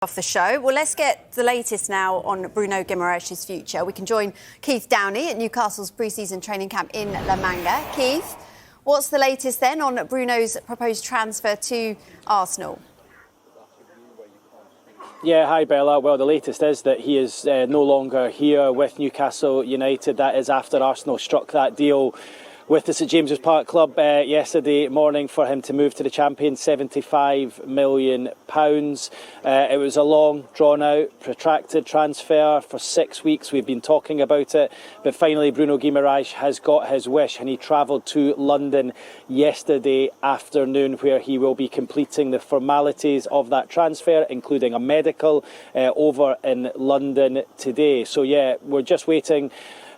Off the show. Well, let's get the latest now on Bruno Guimaraes' future. We can join Keith Downey at Newcastle's pre-season training camp in La Manga. Keith, what's the latest then on Bruno's proposed transfer to Arsenal? Yeah, hi Bella. Well, the latest is that he is no longer here with Newcastle United. That is after Arsenal struck that deal with the St James's Park club yesterday morning for him to move to the champion, £75 million. It was a long, drawn-out, protracted transfer. For 6 weeks we've been talking about it, but finally Bruno Guimaraes has got his wish and he travelled to London yesterday afternoon, where he will be completing the formalities of that transfer, including a medical over in London today. So yeah, we're just waiting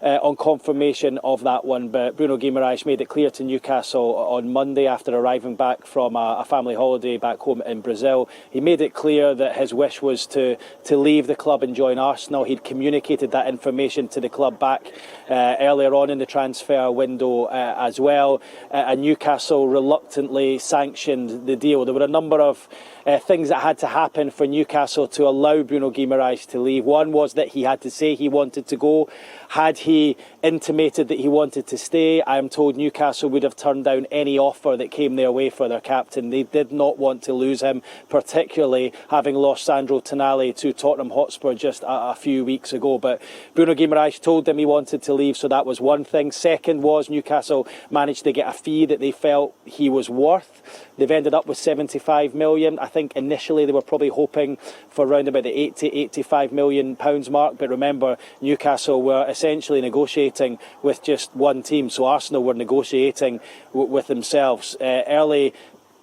on confirmation of that one, but Bruno Guimaraes made it clear to Newcastle on Monday after arriving back from a family holiday back home in Brazil. He made it clear that his wish was to leave the club and join Arsenal. He'd communicated that information to the club back earlier on in the transfer window as well, and Newcastle reluctantly sanctioned the deal. There were a number of things that had to happen for Newcastle to allow Bruno Guimaraes to leave. One was that he had to say he wanted to go. Had he intimated that he wanted to stay, I am told Newcastle would have turned down any offer that came their way for their captain. They did not want to lose him, particularly having lost Sandro Tonali to Tottenham Hotspur just a few weeks ago. But Bruno Guimaraes told them he wanted to leave, so that was one thing. Second was Newcastle managed to get a fee that they felt he was worth. They've ended up with £75 million. I think initially they were probably hoping for around about the £80-85 million mark. But remember, Newcastle were essentially negotiating with just one team. So Arsenal were negotiating with themselves. Early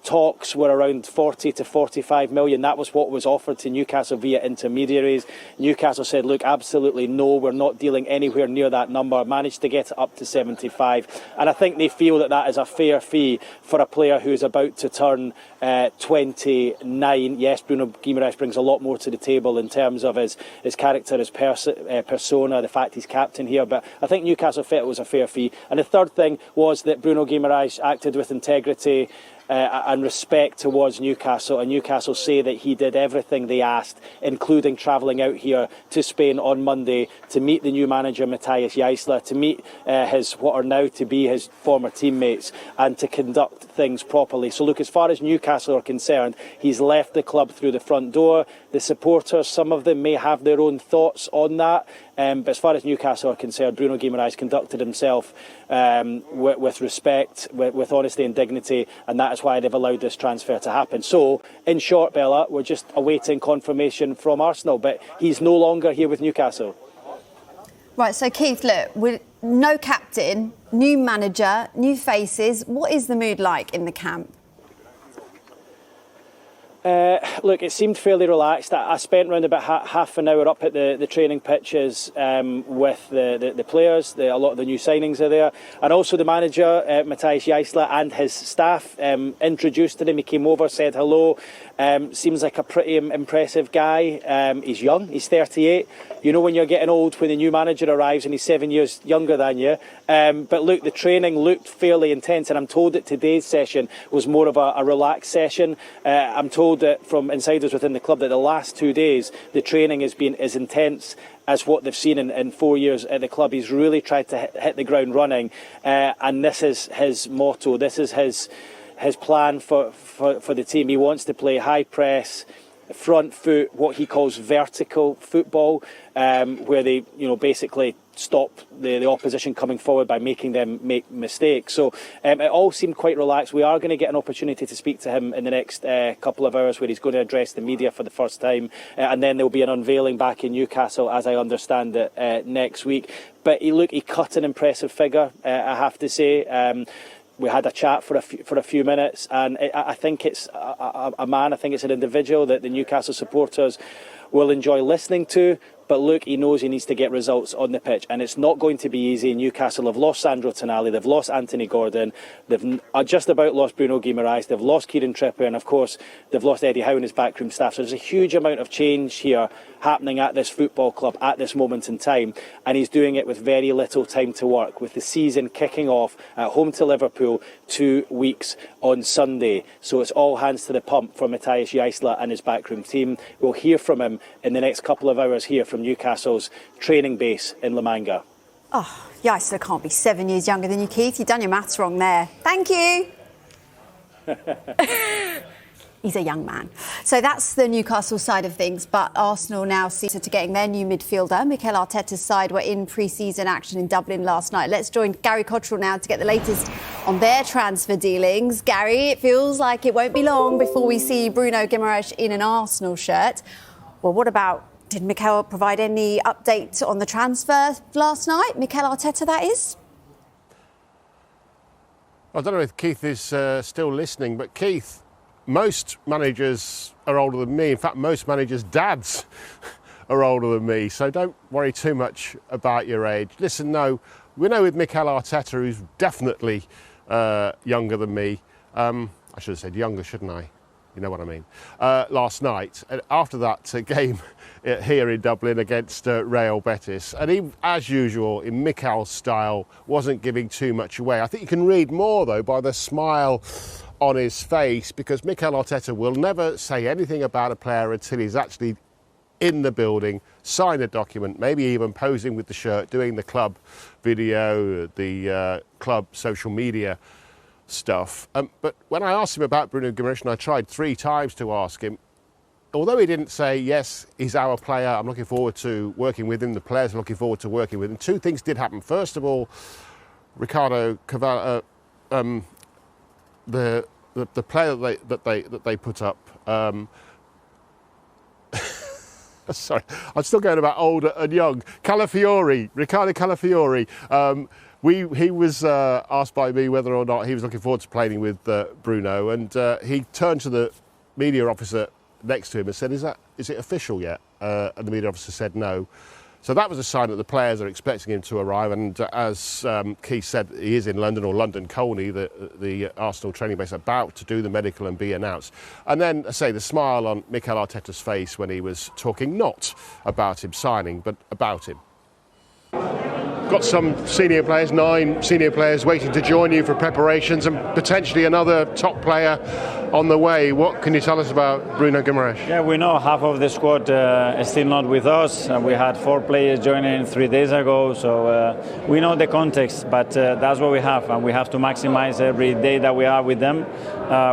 talks were around 40 to 45 million. That was what was offered to Newcastle via intermediaries. Newcastle said, look, absolutely no, we're not dealing anywhere near that number. Managed to get it up to 75. And I think they feel that that is a fair fee for a player who is about to turn 29. Yes, Bruno Guimaraes brings a lot more to the table in terms of his character, his persona, the fact he's captain here. But I think Newcastle felt it was a fair fee. And the third thing was that Bruno Guimaraes acted with integrity and respect towards Newcastle, and Newcastle say that he did everything they asked, including travelling out here to Spain on Monday to meet the new manager Matthias Jaisler, to meet what are now to be his former teammates, and to conduct things properly. So look, as far as Newcastle are concerned, he's left the club through the front door. The supporters, some of them may have their own thoughts on that, but as far as Newcastle are concerned, Bruno Guimaraes conducted himself with respect, with honesty and dignity, and that is why they've allowed this transfer to happen. So, in short, Bella, we're just awaiting confirmation from Arsenal, but he's no longer here with Newcastle. Right, so Keith, look, with no captain, new manager, new faces, what is the mood like in the camp? Look, it seemed fairly relaxed. I spent around about half an hour up at the training pitches with the players. A lot of the new signings are there. And also the manager, Matthias Jaisler, and his staff introduced to him. He came over, said hello. Seems like a pretty impressive guy. He's young, he's 38. You know when you're getting old when the new manager arrives and he's 7 years younger than you. But look, the training looked fairly intense, and I'm told that today's session was more of a relaxed session. I'm told that from insiders within the club that the last 2 days the training has been as intense as what they've seen in 4 years at the club. He's really tried to hit the ground running, and this is his motto. This is his plan for the team. He wants to play high press, front foot, what he calls vertical football, where they basically stop the opposition coming forward by making them make mistakes. So it all seemed quite relaxed. We are going to get an opportunity to speak to him in the next couple of hours, where he's going to address the media for the first time, and then there will be an unveiling back in Newcastle, as I understand it, next week. But he cut an impressive figure, I have to say. We had a chat for a few minutes, and I think it's a man, I think it's an individual that the Newcastle supporters will enjoy listening to, But look, he knows he needs to get results on the pitch, and it's not going to be easy. Newcastle have lost Sandro Tonali, they've lost Anthony Gordon, they've just about lost Bruno Guimaraes, they've lost Kieran Trippier, and of course they've lost Eddie Howe and his backroom staff. So there's a huge amount of change here happening at this football club at this moment in time, and he's doing it with very little time to work, with the season kicking off at home to Liverpool 2 weeks on Sunday. So it's all hands to the pump for Matthias Jaisler and his backroom team. We'll hear from him in the next couple of hours here from Newcastle's training base in La Manga. Oh, Jaisler can't be 7 years younger than you, Keith. You've done your maths wrong there. Thank you. He's a young man. So that's the Newcastle side of things, but Arsenal now see to getting their new midfielder. Mikel Arteta's side were in pre-season action in Dublin last night. Let's join Gary Cottrell now to get the latest on their transfer dealings. Gary, it feels like it won't be long before we see Bruno Guimaraes in an Arsenal shirt. Well, what about, did Mikel provide any update on the transfer last night? Mikel Arteta, that is? I don't know if Keith is still listening, but Keith, most managers are older than me. In fact, most managers' dads are older than me. So don't worry too much about your age. Listen, no, we know with Mikel Arteta, who's definitely younger than me. I should have said younger, shouldn't I? You know what I mean. Last night, after that game here in Dublin against Real Betis, and he, as usual, in Mikel's style, wasn't giving too much away. I think you can read more, though, by the smile on his face, because Mikel Arteta will never say anything about a player until he's actually in the building, signed a document, maybe even posing with the shirt, doing the club video, the club social media stuff. But when I asked him about Bruno Guimaraes, and I tried 3 times to ask him, although he didn't say, yes, he's our player, I'm looking forward to working with him, the players are looking forward to working with him, 2 things did happen. First of all, Ricardo Cavallo, the player that they put up. Sorry, I'm still going about old and young. Ricardo Calafiori. He was asked by me whether or not he was looking forward to playing with Bruno, and he turned to the media officer next to him and said, "Is it official yet?" And the media officer said no. So that was a sign that the players are expecting him to arrive, and as Keith said, he is in London, or London Colney, the Arsenal training base, about to do the medical and be announced. And then, I say, the smile on Mikel Arteta's face when he was talking not about him signing, but about him. Got some senior players, 9 senior players waiting to join you for preparations, and potentially another top player on the way. What can you tell us about Bruno Guimaraes? Yeah, we know half of the squad is still not with us. We had 4 players joining 3 days ago, so we know the context, but that's what we have, and we have to maximize every day that we are with them.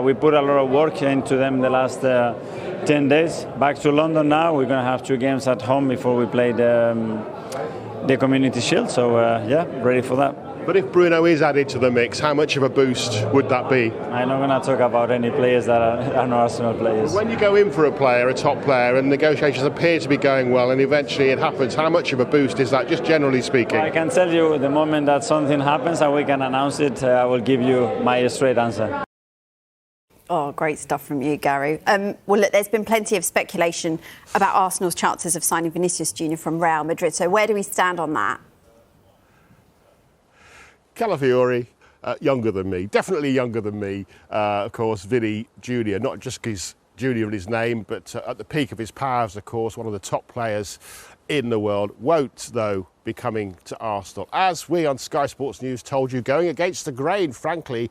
We put a lot of work into them the last 10 days. Back to London now. We're going to have 2 games at home before we play the Community Shield, so yeah, ready for that. But if Bruno is added to the mix, how much of a boost would that be? I'm not going to talk about any players that are not Arsenal players. When you go in for a player, a top player, and negotiations appear to be going well, and eventually it happens, how much of a boost is that, just generally speaking? I can tell you the moment that something happens and we can announce it, I will give you my straight answer. Oh, great stuff from you, Gary. Well, look, there's been plenty of speculation about Arsenal's chances of signing Vinicius Junior from Real Madrid. So where do we stand on that? Calafiori, younger than me, definitely younger than me. Of course, Vinny Junior, not just his Junior in his name, but at the peak of his powers, of course, one of the top players in the world. Won't, though, be coming to Arsenal. As we on Sky Sports News told you, going against the grain, frankly,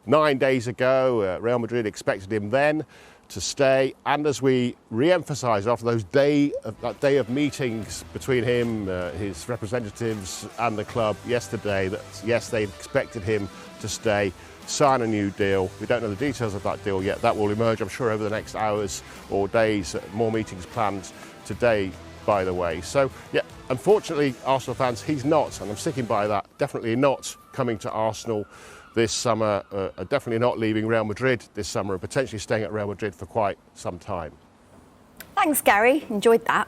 9 days ago, Real Madrid expected him then to stay, and as we re-emphasised after that day of meetings between him, his representatives and the club yesterday, that yes, they expected him to stay, sign a new deal. We don't know the details of that deal yet. That will emerge, I'm sure, over the next hours or days. More meetings planned today, by the way. So, yeah, unfortunately, Arsenal fans, he's not, and I'm sticking by that, definitely not coming to Arsenal this summer, definitely not leaving Real Madrid this summer, and potentially staying at Real Madrid for quite some time. Thanks, Gary. Enjoyed that.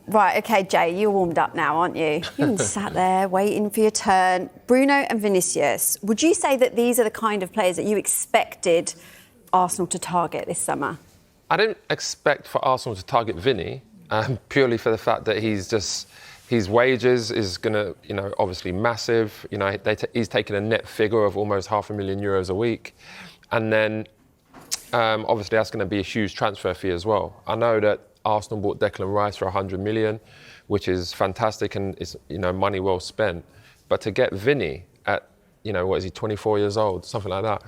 Right, OK, Jay, you're warmed up now, aren't you? You've been sat there waiting for your turn. Bruno and Vinicius, would you say that these are the kind of players that you expected Arsenal to target this summer? I didn't expect for Arsenal to target Vinny, purely for the fact that his wages is going to, obviously massive. He's taken a net figure of almost €500,000 a week. And then, obviously, that's going to be a huge transfer fee as well. I know that Arsenal bought Declan Rice for 100 million, which is fantastic and is, money well spent. But to get Vinny at, what is he, 24 years old, something like that,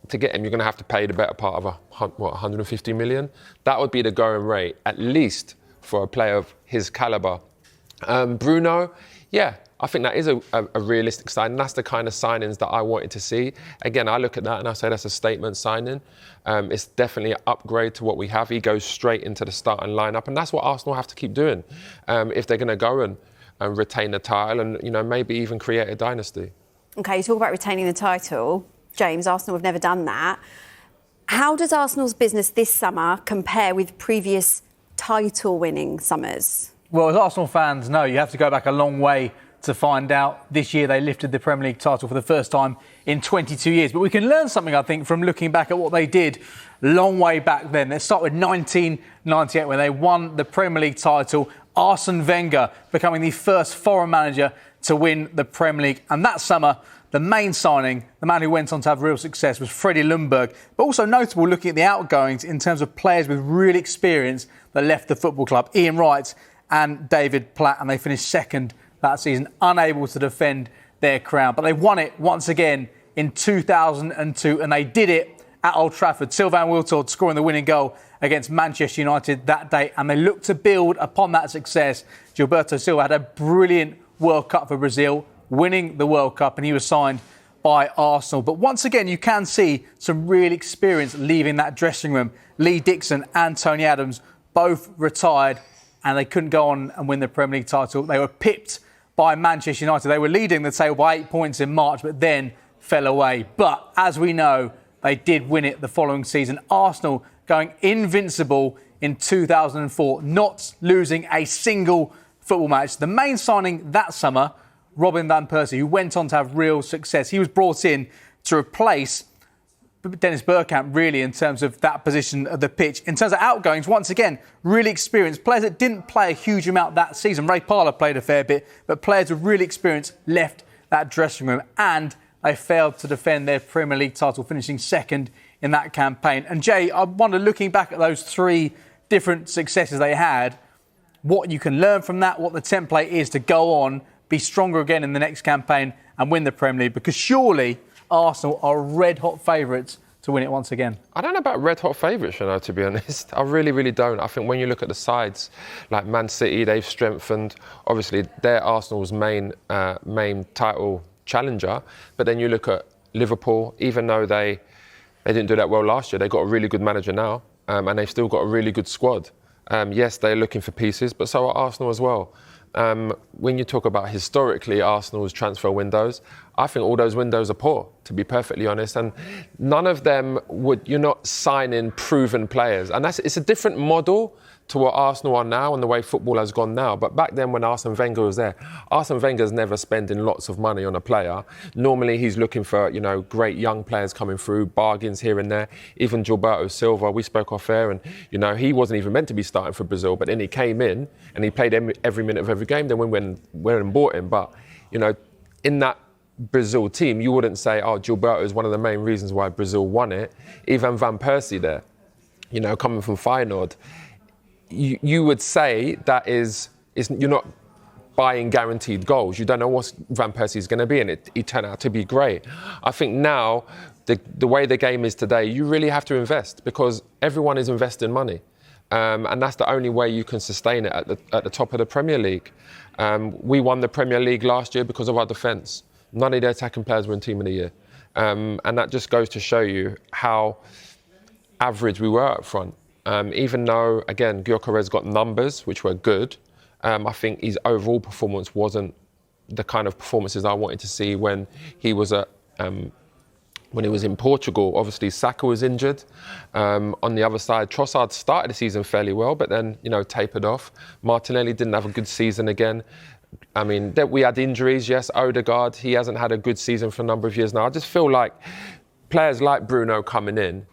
to get him, you're going to have to pay the better part of 150 million. That would be the going rate, at least for a player of his calibre. Bruno, yeah, I think that is a realistic signing. That's the kind of signings that I wanted to see. Again, I look at that and I say that's a statement signing. It's definitely an upgrade to what we have. He goes straight into the starting lineup, and that's what Arsenal have to keep doing if they're going to go and retain the title and, maybe even create a dynasty. OK, you talk about retaining the title. James, Arsenal have never done that. How does Arsenal's business this summer compare with previous title-winning summers? Well, as Arsenal fans know, you have to go back a long way to find out. This year they lifted the Premier League title for the first time in 22 years. But we can learn something, I think, from looking back at what they did long way back then. Let's start with 1998 when they won the Premier League title. Arsene Wenger becoming the first foreign manager to win the Premier League. And that summer, the main signing, the man who went on to have real success, was Freddie Ljungberg. But also notable looking at the outgoings in terms of players with real experience that left the football club. Ian Wright and David Platt, and they finished second that season, unable to defend their crown. But they won it once again in 2002, and they did it at Old Trafford. Sylvain Wiltord scoring the winning goal against Manchester United that day, and they looked to build upon that success. Gilberto Silva had a brilliant World Cup for Brazil, winning the World Cup, and he was signed by Arsenal. But once again, you can see some real experience leaving that dressing room. Lee Dixon and Tony Adams both retired, and they couldn't go on and win the Premier League title. They were pipped by Manchester United. They were leading the table by 8 points in March, but then fell away. But as we know, they did win it the following season. Arsenal going invincible in 2004, not losing a single football match. The main signing that summer, Robin van Persie, who went on to have real success. He was brought in to replace Dennis Bergkamp, really, in terms of that position of the pitch. In terms of outgoings, once again, really experienced. Players that didn't play a huge amount that season. Ray Parlour played a fair bit, but players with real experience left that dressing room, and they failed to defend their Premier League title, finishing second in that campaign. And Jay, I wonder, looking back at those three different successes they had, what you can learn from that, what the template is to go on, be stronger again in the next campaign and win the Premier League, because surely Arsenal are red-hot favourites to win it once again. I don't know about red-hot favourites, to be honest. I really, really don't. I think when you look at the sides, like Man City, they've strengthened. Obviously, they're Arsenal's main title challenger. But then you look at Liverpool, even though they didn't do that well last year, they've got a really good manager now, and they've still got a really good squad. Yes, they're looking for pieces, but so are Arsenal as well. When you talk about historically Arsenal's transfer windows, I think all those windows are poor, to be perfectly honest. And none of them you're not signing proven players. And it's a different model to what Arsenal are now and the way football has gone now. But back then when Arsene Wenger was there, Arsene Wenger's never spending lots of money on a player. Normally he's looking for, great young players coming through, bargains here and there. Even Gilberto Silva, we spoke off air, and, he wasn't even meant to be starting for Brazil, but then he came in and he played every minute of every game. Then we went and bought him. But, in that Brazil team, you wouldn't say, Gilberto is one of the main reasons why Brazil won it. Even Van Persie there, coming from Feyenoord, you would say that is you're not buying guaranteed goals. You don't know what Van Persie is going to be, and he turned out to be great. I think now, the way the game is today, you really have to invest because everyone is investing money. And that's the only way you can sustain it at the top of the Premier League. We won the Premier League last year because of our defence. None of the attacking players were in Team of the Year. And that just goes to show you how average we were up front. Even though, again, Gyökeres got numbers, which were good, I think his overall performance wasn't the kind of performances I wanted to see when he was in Portugal. Obviously, Saka was injured. On the other side, Trossard started the season fairly well, but then, tapered off. Martinelli didn't have a good season again. I mean, we had injuries, yes. Odegaard, he hasn't had a good season for a number of years now. I just feel like players like Bruno coming in,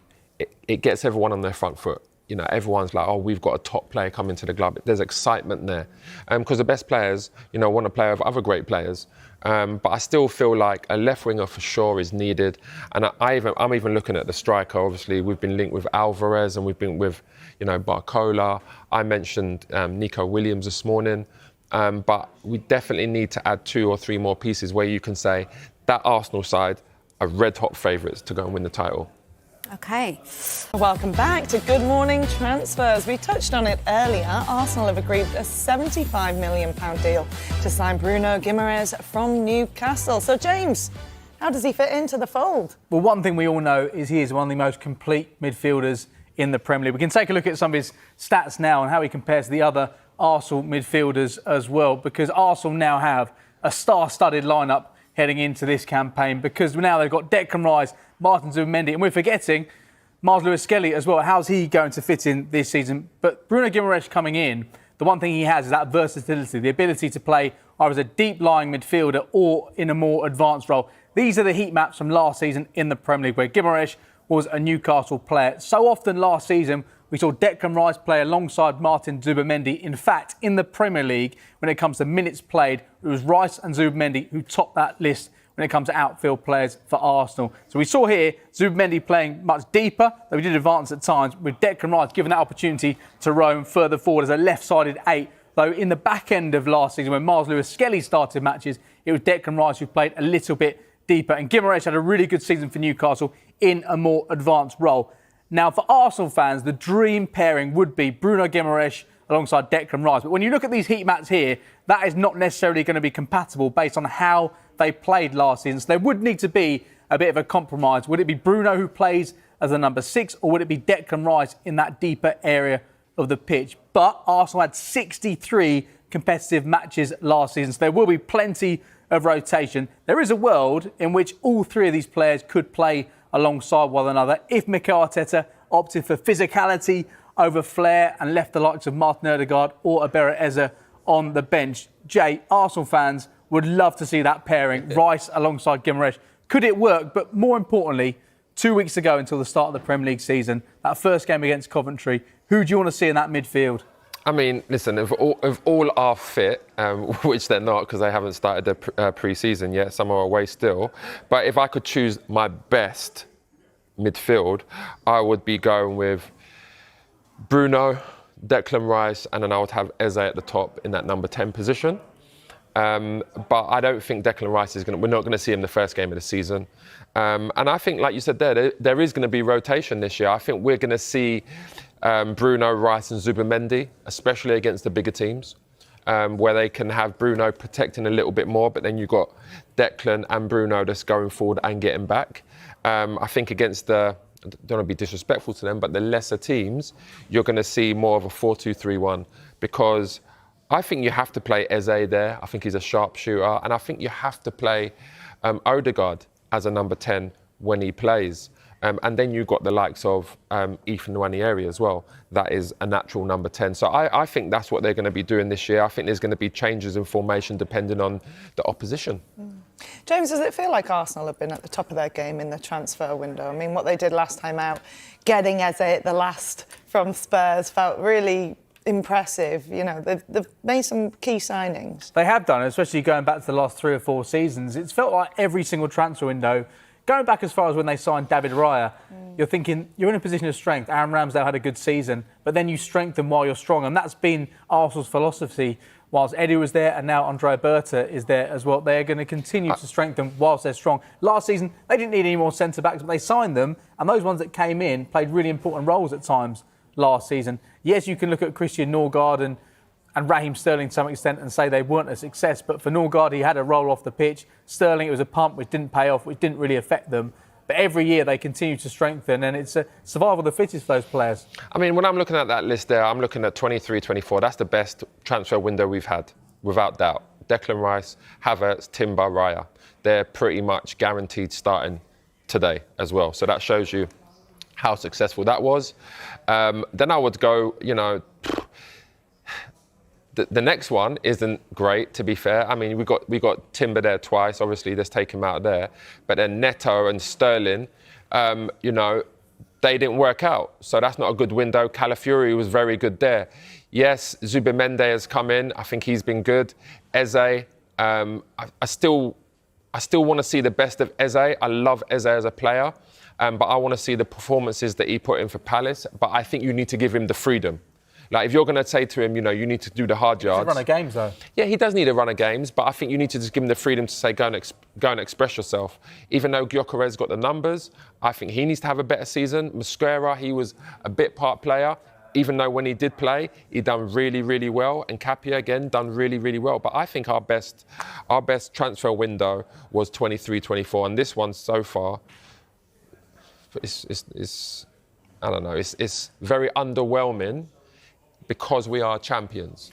it gets everyone on their front foot. you know, everyone's like, oh, we've got a top player coming to the club. There's excitement there. Because the best players, you know, want to play with other great players. But I still feel like a left winger for sure is needed. And I'm even looking at the striker. Obviously, we've been linked with Alvarez and we've been with, you know, Barcola. I mentioned Nico Williams this morning. But we definitely need to add 2 or 3 more pieces where you can say that Arsenal side are red-hot favourites to go and win the title. OK. Welcome back to Good Morning Transfers. We touched on it earlier. Arsenal have agreed a £75 million deal to sign Bruno Guimaraes from Newcastle. So, James, how does he fit into the fold? Well, one thing we all know is he is one of the most complete midfielders in the Premier League. We can take a look at some of his stats now and how he compares to the other Arsenal midfielders as well, because Arsenal now have a star-studded lineup heading into this campaign, because now they've got Declan Rice, Martin Zubimendi, and we're forgetting Miles Lewis-Skelly as well. How's he going to fit in this season? But Bruno Guimaraes coming in, the one thing he has is that versatility, the ability to play either as a deep-lying midfielder or in a more advanced role. These are the heat maps from last season in the Premier League, where Guimaraes was a Newcastle player. So often last season, we saw Declan Rice play alongside Martin Zubimendi. In fact, in the Premier League, when it comes to minutes played, it was Rice and Zubimendi who topped that list when it comes to outfield players for Arsenal. So we saw here Zubimendi playing much deeper, though he did advance at times, with Declan Rice given that opportunity to roam further forward as a left-sided 8. Though in the back end of last season, when Miles Lewis-Skelly started matches, it was Declan Rice who played a little bit deeper. And Guimaraes had a really good season for Newcastle in a more advanced role. Now, for Arsenal fans, the dream pairing would be Bruno Guimaraes alongside Declan Rice. But when you look at these heat maps here, that is not necessarily going to be compatible based on how they played last season. So there would need to be a bit of a compromise. Would it be Bruno who plays as a number 6, or would it be Declan Rice in that deeper area of the pitch? But Arsenal had 63 competitive matches last season, so there will be plenty of rotation. There is a world in which all 3 of these players could play alongside one another if Mikel Arteta opted for physicality over flair and left the likes of Martin Odegaard or Abera Eze on the bench. Jay, Arsenal fans would love to see that pairing, Rice alongside Guimaraes. Could it work? But more importantly, 2 weeks ago until the start of the Premier League season, that first game against Coventry, who do you want to see in that midfield? I mean, listen, if all are fit, which they're not because they haven't started their pre-season yet, some are away still, but if I could choose my best midfield, I would be going with Bruno, Declan Rice, and then I would have Eze at the top in that number 10 position. But I don't think Declan Rice we're not going to see him the first game of the season. And I think, like you said there is going to be rotation this year. I think we're going to see Bruno, Rice and Zubimendi, especially against the bigger teams, where they can have Bruno protecting a little bit more, but then you've got Declan and Bruno just going forward and getting back. I think against I don't want to be disrespectful to them, but the lesser teams, you're going to see more of a 4-2-3-1, because I think you have to play Eze there. I think he's a sharpshooter, and I think you have to play Odegaard as a number 10 when he plays. And then you've got the likes of Ethan Nwaneri as well. That is a natural number 10. So I think that's what they're going to be doing this year. I think there's going to be changes in formation depending on the opposition. James, does it feel like Arsenal have been at the top of their game in the transfer window? I mean, what they did last time out, getting Eze at the last from Spurs, felt really impressive. You know, they've made some key signings. They have done, especially going back to the last 3 or 4 seasons. It's felt like every single transfer window, going back as far as when they signed David Raya, you're thinking you're in a position of strength. Aaron Ramsdale had a good season, but then you strengthen while you're strong. And that's been Arsenal's philosophy whilst Eddie was there and now Andrea Berta is there as well. They're going to continue to strengthen whilst they're strong. Last season, they didn't need any more centre-backs, but they signed them. And those ones that came in played really important roles at times last season. Yes, you can look at Christian Norgard and Raheem Sterling to some extent and say they weren't a success. But for Norgard, he had a roll off the pitch. Sterling, it was a pump which didn't pay off, which didn't really affect them. But every year they continue to strengthen, and it's a survival of the fittest for those players. I mean, when I'm looking at that list there, I'm looking at 23-24. That's the best transfer window we've had, without doubt. Declan Rice, Havertz, Timber, Raya. They're pretty much guaranteed starting today as well. So that shows you how successful that was. Then I would go, you know, the next one isn't great, to be fair. I mean, we got Timber there twice. Obviously, let's take him out there. But then Neto and Sterling, you know, They didn't work out, so that's not a good window. Calafiori was very good there. Yes, Zubimendi has come in. I think he's been good. Eze, I still want to see the best of Eze. I love Eze as a player, but I want to see the performances that he put in for Palace. But I think you need to give him the freedom. Like, if you're going to say to him, you need to do the hard yards. He's a run of games, though. Yeah, he does need a run of games, but I think you need to just give him the freedom to say, go and express yourself. Even though Gyökeres got the numbers, I think he needs to have a better season. Mosquera, he was a bit part player. Even though when he did play, he done really, really well. And Capia, again, done really, really well. But I think our best transfer window was 23-24. And this one so far, it's I don't know, it's very underwhelming because we are champions.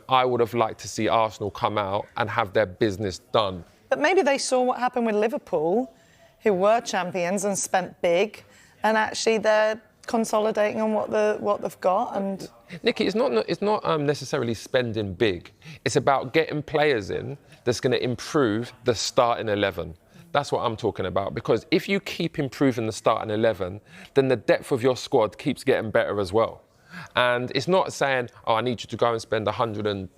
I would have liked to see Arsenal come out and have their business done. But maybe they saw what happened with Liverpool, who were champions and spent big, and actually they're consolidating on what they've got. And Nikki, it's not necessarily spending big. It's about getting players in that's going to improve the starting 11. That's what I'm talking about. Because if you keep improving the starting 11, then the depth of your squad keeps getting better as well. And it's not saying, I need you to go and spend £120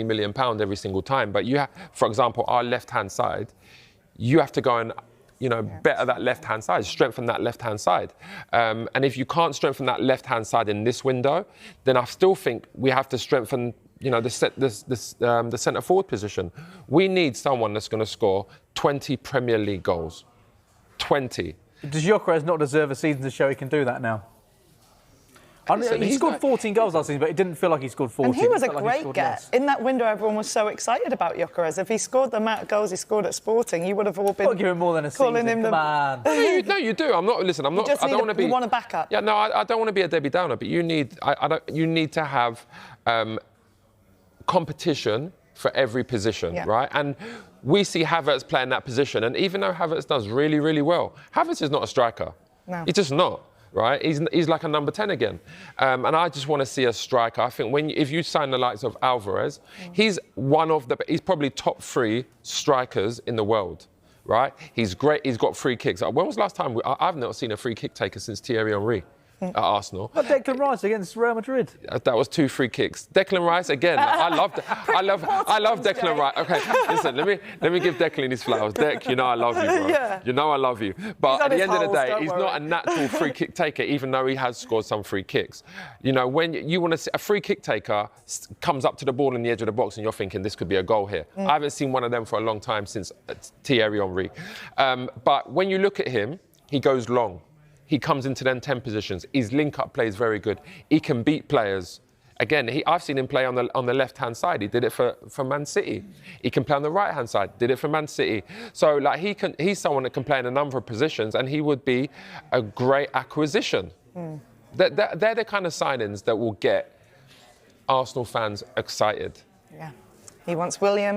million every single time. But for example, our left-hand side, you have to go and better that left-hand side, strengthen that left-hand side. And if you can't strengthen that left-hand side in this window, then I still think we have to strengthen, the centre-forward position. We need someone that's going to score 20 Premier League goals. 20. Does Gyökeres not deserve a season to show he can do that now? He scored 14 goals last season, but it didn't feel like he scored 14. And he was a great get. In that window, everyone was so excited about Gyökeres. If he scored the amount of goals he scored at Sporting, you would have all been give him more than a calling season. him Come on. No, you do. I'm not. Listen, I'm not. I don't want to be. You want a backup. Yeah, no, I don't want to be a Debbie Downer. But you need. You need to have competition for every position, right? And we see Havertz playing that position, and even though Havertz does really, really well, Havertz is not a striker. No, he's just not. Right, he's like a number 10 again, and I just want to see a striker. I think if you sign the likes of Alvarez, he's probably top 3 strikers in the world. Right, he's great. He's got free kicks. When was the last time I've not seen a free kick taker since Thierry Henry at Arsenal? But Declan Rice against Real Madrid. That was 2 free kicks. Declan Rice again. I love Declan Rice. Okay, listen. Let me give Declan his flowers. Dec, I love you, bro. Yeah. I love you. But at the end of the day, he's not a natural free kick taker, even though he has scored some free kicks. When you want to see a free kick taker comes up to the ball in the edge of the box, and you're thinking this could be a goal here. I haven't seen one of them for a long time since Thierry Henry. But when you look at him, he goes long. He comes into them 10 positions. His link-up play is very good. He can beat players. Again, I've seen him play on the left-hand side. He did it for Man City. He can play on the right-hand side. Did it for Man City. So, he's someone that can play in a number of positions, and he would be a great acquisition. They're the kind of signings that will get Arsenal fans excited. Yeah. He wants Williams.